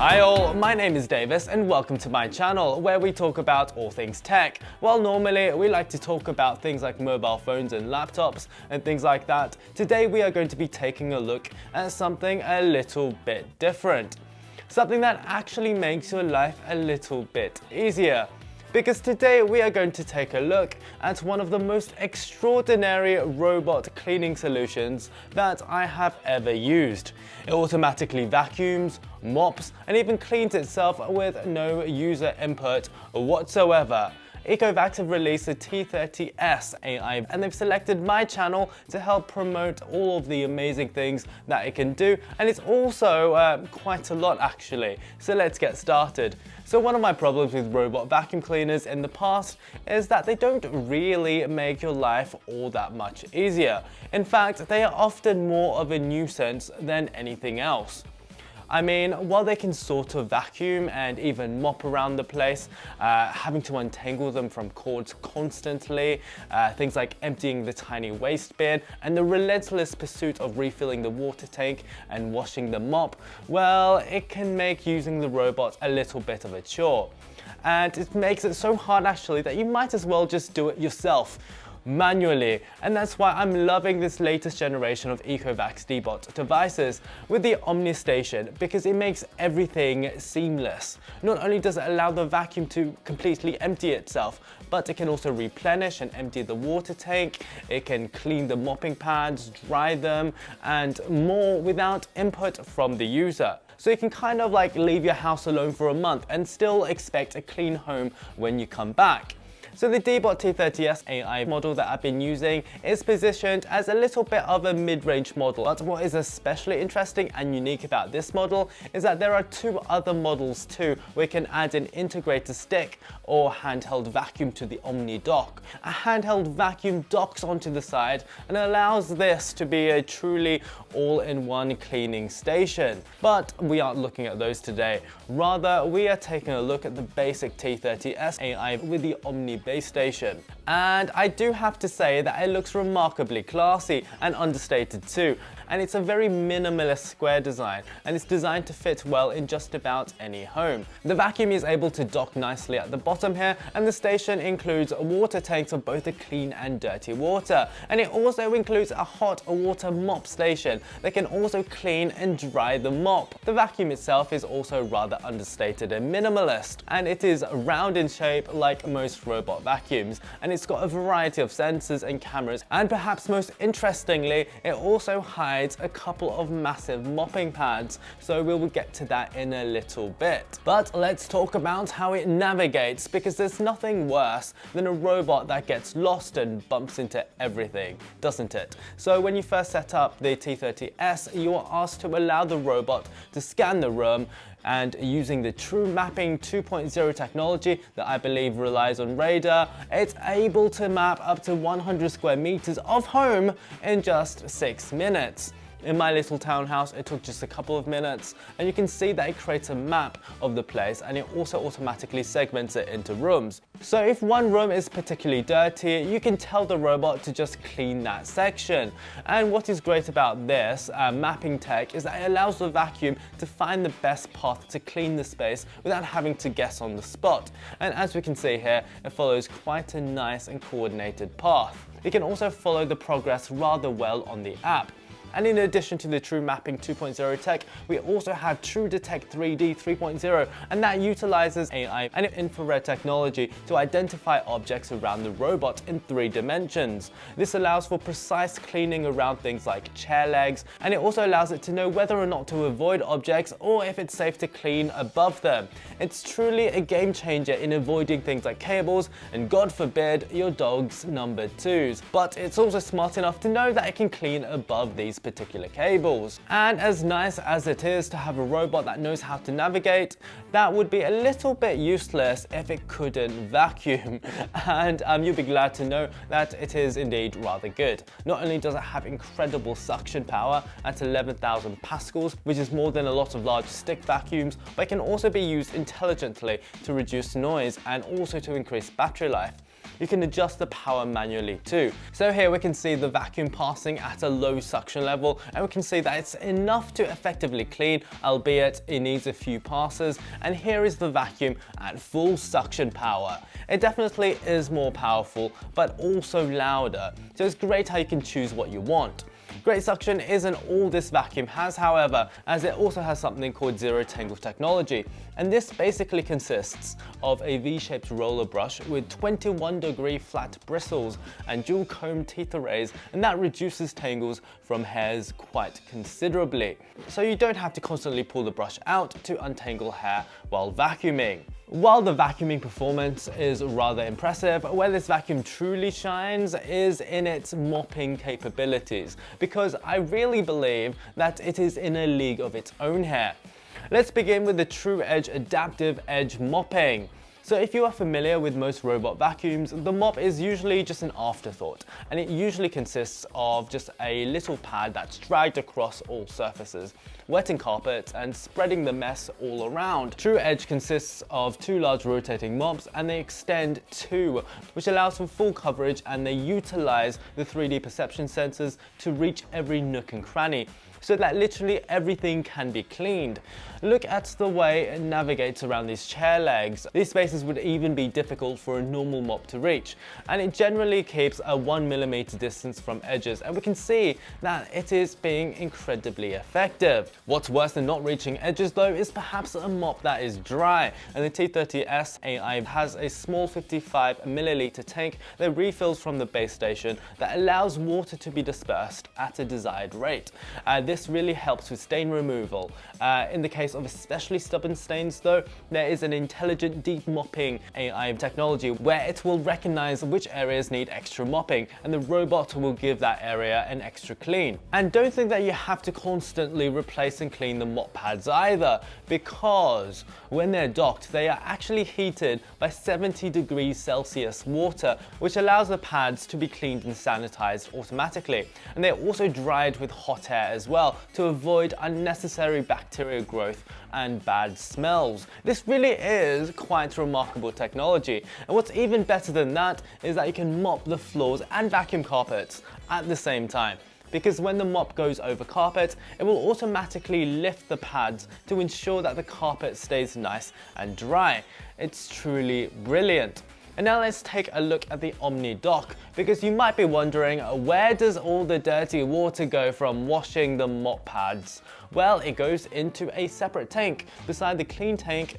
Hi all, my name is Davis and welcome to my channel where we talk about all things tech. Well, normally we like to talk about things like mobile phones and laptops and things like that. Today we are going to be taking a look at something a little bit different. Something that actually makes your life a little bit easier. Because today we are going to take a look at one of the most extraordinary robot cleaning solutions that I have ever used. It automatically vacuums, mops, and even cleans itself with no user input whatsoever. Ecovacs have released the T30S AI and they've selected my channel to help promote all of the amazing things that it can do, and it's also quite a lot actually. So let's get started. So one of my problems with robot vacuum cleaners in the past is that they don't really make your life all that much easier. In fact, they are often more of a nuisance than anything else. I mean, while they can sort of vacuum and even mop around the place, having to untangle them from cords constantly, things like emptying the tiny waste bin, and the relentless pursuit of refilling the water tank and washing the mop, well, it can make using the robot a little bit of a chore. And it makes it so hard actually that you might as well just do it yourself, manually, and that's why I'm loving this latest generation of Ecovacs Deebot devices with the Omni Station, because it makes everything seamless. Not only does it allow the vacuum to completely empty itself, but it can also replenish and empty the water tank, it can clean the mopping pads, dry them, and more without input from the user. So you can kind of like leave your house alone for a month and still expect a clean home when you come back. So the Deebot T30S AI model that I've been using is positioned as a little bit of a mid-range model. But what is especially interesting and unique about this model is that there are two other models too, where you can add an integrator stick or handheld vacuum to the Omni dock. A handheld vacuum docks onto the side and allows this to be a truly all-in-one cleaning station. But we aren't looking at those today. Rather, we are taking a look at the basic T30S AI with the Omni base station. And I do have to say that it looks remarkably classy and understated too. And it's a very minimalist square design, and it's designed to fit well in just about any home. The vacuum is able to dock nicely at the bottom here, and the station includes water tanks of both the clean and dirty water. And it also includes a hot water mop station that can also clean and dry the mop. The vacuum itself is also rather understated and minimalist, and it is round in shape like most robot vacuums, and it's got a variety of sensors and cameras, and perhaps most interestingly, it also hides a couple of massive mopping pads, so we will get to that in a little bit. But let's talk about how it navigates, because there's nothing worse than a robot that gets lost and bumps into everything, doesn't it? So when you first set up the T30S, you are asked to allow the robot to scan the room, and using the True Mapping 2.0 technology that I believe relies on radar, it's able to map up to 100 square meters of home in just 6 minutes. In my little townhouse, it took just a couple of minutes, and you can see that it creates a map of the place, and it also automatically segments it into rooms. So if one room is particularly dirty, you can tell the robot to just clean that section. And what is great about this mapping tech is that it allows the vacuum to find the best path to clean the space without having to guess on the spot. And as we can see here, it follows quite a nice and coordinated path. You can also follow the progress rather well on the app. And in addition to the True Mapping 2.0 tech, we also have True Detect 3D 3.0, and that utilizes AI and infrared technology to identify objects around the robot in 3 dimensions. This allows for precise cleaning around things like chair legs, and it also allows it to know whether or not to avoid objects or if it's safe to clean above them. It's truly a game changer in avoiding things like cables and, God forbid, your dog's number 2s. But it's also smart enough to know that it can clean above these particular cables. And as nice as it is to have a robot that knows how to navigate, that would be a little bit useless if it couldn't vacuum. And you'll be glad to know that it is indeed rather good. Not only does it have incredible suction power at 11,000 pascals, which is more than a lot of large stick vacuums, but it can also be used intelligently to reduce noise and also to increase battery life. you can adjust the power manually too. So here we can see the vacuum passing at a low suction level, and we can see that it's enough to effectively clean, albeit it needs a few passes. And here is the vacuum at full suction power. It definitely is more powerful, but also louder. So it's great how you can choose what you want. Great suction isn't all this vacuum has, however, as it also has something called zero tangle technology. And this basically consists of a V-shaped roller brush with 21-degree flat bristles and dual comb teeth arrays, and that reduces tangles from hairs quite considerably. So you don't have to constantly pull the brush out to untangle hair while vacuuming. While the vacuuming performance is rather impressive, where this vacuum truly shines is in its mopping capabilities, because I really believe that it is in a league of its own here. Let's begin with the True Edge Adaptive Edge Mopping. So if you are familiar with most robot vacuums, the mop is usually just an afterthought, and it usually consists of just a little pad that's dragged across all surfaces, wetting carpets and spreading the mess all around. True Edge consists of two large rotating mops, and they extend too, which allows for full coverage, and they utilize the 3D perception sensors to reach every nook and cranny, so that literally everything can be cleaned. Look at the way it navigates around these chair legs. These spaces would even be difficult for a normal mop to reach, and it generally keeps a 1mm distance from edges, and we can see that it is being incredibly effective. What's worse than not reaching edges though is perhaps a mop that is dry, and the T30S AI has a small 55ml tank that refills from the base station that allows water to be dispersed at a desired rate. This really helps with stain removal. In the case of especially stubborn stains though, there is an intelligent deep mopping AI technology where it will recognize which areas need extra mopping, and the robot will give that area an extra clean. And don't think that you have to constantly replace and clean the mop pads either, because when they're docked, they are actually heated by 70 degrees Celsius water, which allows the pads to be cleaned and sanitized automatically. And they're also dried with hot air as well to avoid unnecessary bacterial growth and bad smells. This really is quite remarkable technology. And what's even better than that is that you can mop the floors and vacuum carpets at the same time, because when the mop goes over carpet, it will automatically lift the pads to ensure that the carpet stays nice and dry. It's truly brilliant. And now let's take a look at the Omni Dock, because you might be wondering, where does all the dirty water go from washing the mop pads? Well, it goes into a separate tank. Beside the clean tank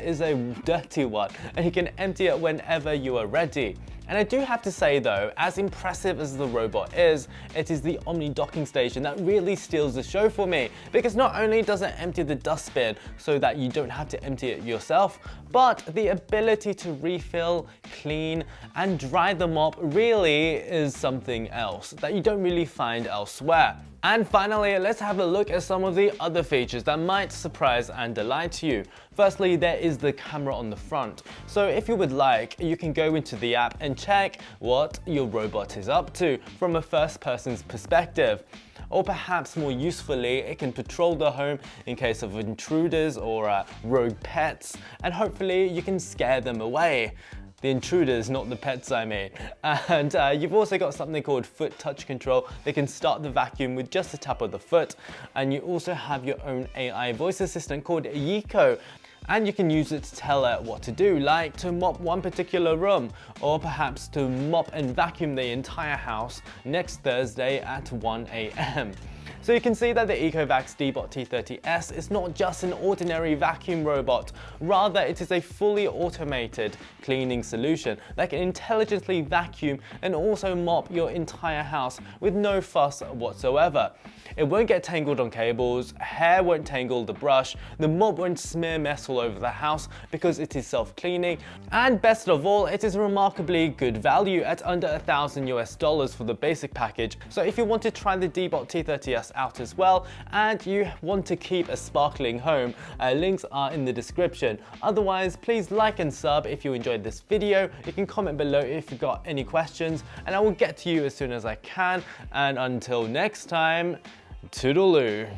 is a dirty one, and you can empty it whenever you are ready. And I do have to say though, as impressive as the robot is, it is the Omni docking station that really steals the show for me, because not only does it empty the dustbin so that you don't have to empty it yourself, but the ability to refill, clean and dry the mop really is something else that you don't really find elsewhere. And finally, let's have a look at some of the other features that might surprise and delight you. Firstly, there is the camera on the front. So if you would like, you can go into the app and check what your robot is up to from a first person's perspective. Or perhaps more usefully, it can patrol the home in case of intruders or rogue pets, and hopefully you can scare them away. The intruders, not the pets I mean. And you've also got something called foot touch control. They can start the vacuum with just a tap of the foot. And you also have your own AI voice assistant called Eco. And you can use it to tell it what to do, like to mop one particular room, or perhaps to mop and vacuum the entire house next Thursday at 1 AM. So you can see that the Ecovacs Deebot T30S is not just an ordinary vacuum robot, rather it is a fully automated cleaning solution that can intelligently vacuum and also mop your entire house with no fuss whatsoever. It won't get tangled on cables, hair won't tangle the brush, the mop won't smear mess all over the house because it is self-cleaning, and best of all, it is remarkably good value at under $1,000 for the basic package. So if you want to try the Deebot T30S out as well, and you want to keep a sparkling home, links are in the description. Otherwise, please like and sub if you enjoyed this video. You can comment below if you've got any questions, and I will get to you as soon as I can. And until next time, toodaloo.